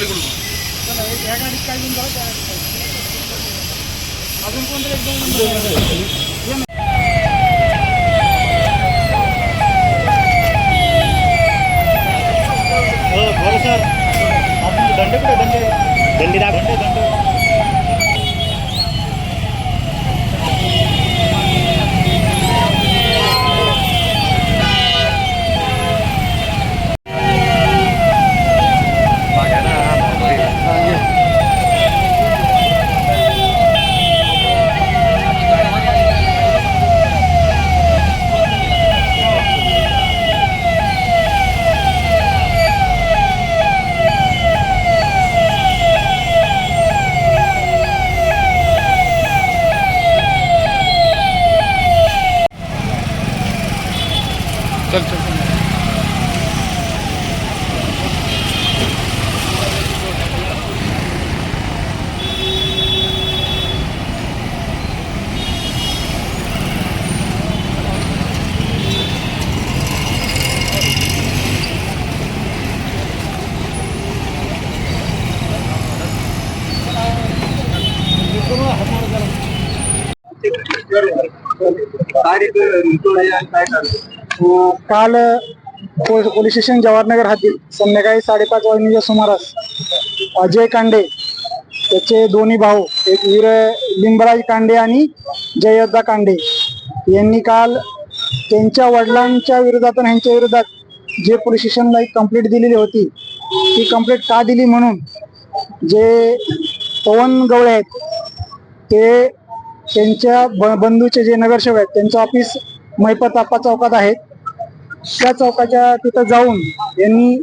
पलीकडून चला या गाडीत काय घेऊन जाऊ अजून कोणतरी एक बरं सर आपण दंडे कुठे दंडे दंडे चल चल काल पोलीस स्टेशन जवाहरनगर हद्दीत संध्याकाळी 5:30 वाजण्याच्या सुमारास अजय कांडे त्याचे दोन्ही भाऊ एक वीर लिंबराज कांडे आणि जययोद्धा कांडे यांनी काल त्यांच्या वडिलांच्या विरोधात आणि यांच्या विरोधात जे पोलीस स्टेशनला एक कंप्लेंट दिलेली होती ती कंप्लेंट का दिली म्हणून जे पवन गवळे आहेत ते त्यांच्या बंधूचे जे नगरसेवक आहेत त्यांचं ऑफिस महिपत आप्पा चौकात आहेत त्या चौकाच्या तिथं जाऊन यांनी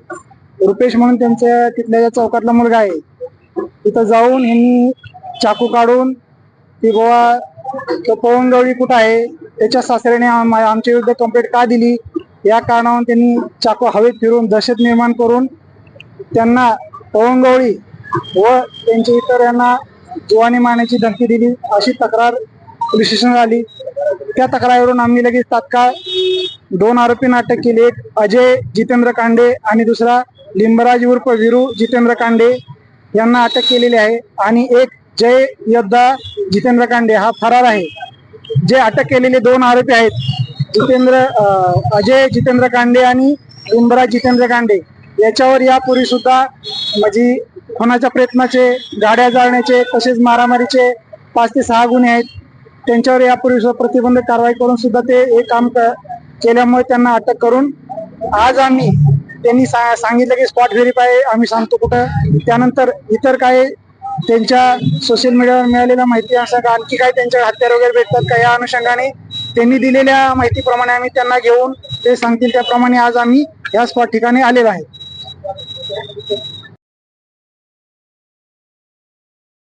रुपेश म्हणून त्यांच्या तिथल्या चौकातला मुलगा आहे तिथं जाऊन यांनी चाकू काढून ती गोवा तो पवन गवळी कुठं आहे त्याच्या सासऱ्याने आमच्या विरुद्ध कंप्लेंट का दिली या कारणावरून त्यांनी चाकू हवेत फिरून दहशत निर्माण करून त्यांना पवन गवळी व त्यांच्या इतर यांना जीवानी मारण्याची धमकी दिली अशी तक्रार पोलीस स्टेशनला आली। त्या तक्रारीवरून आम्ही लगेच तात्काळ 2 आरोपींना अटक केली। एक अजय जितेंद्र कांडे आणि दुसरा लिंबराज उर्फ वीरू जितेंद्र कांडे यांना अटक केलेली आहे आणि एक जय योद्धा जितेंद्र कांडे हा फरार आहे। जे अटक केलेले 2 आरोपी आहेत अजय जितेंद्र कांडे आणि लिंबराज जितेंद्र कांडे याच्यावर यापूर्वी सुद्धा म्हणजे खुनाच्या प्रयत्नाचे गाड्या जाळण्याचे तसेच मारामारीचे 5 ते 6 गुन्हे आहेत। त्यांच्यावर यापूर्वी सुद्धा प्रतिबंधक कारवाई करून सुद्धा ते हे काम केल्यामुळे त्यांना अटक करून आज आम्ही त्यांनी सांगितलं की स्पॉट व्हेरीफाय आम्ही सांगतो कुठं त्यानंतर इतर काय त्यांच्या सोशल मीडियावर मिळालेल्या माहिती असं का आणखी काय त्यांच्या हत्यार वगैरे भेटतात का या अनुषंगाने त्यांनी दिलेल्या माहितीप्रमाणे आम्ही त्यांना घेऊन ते सांगतील त्याप्रमाणे आज आम्ही या स्पॉट ठिकाणी आलेलो आहे।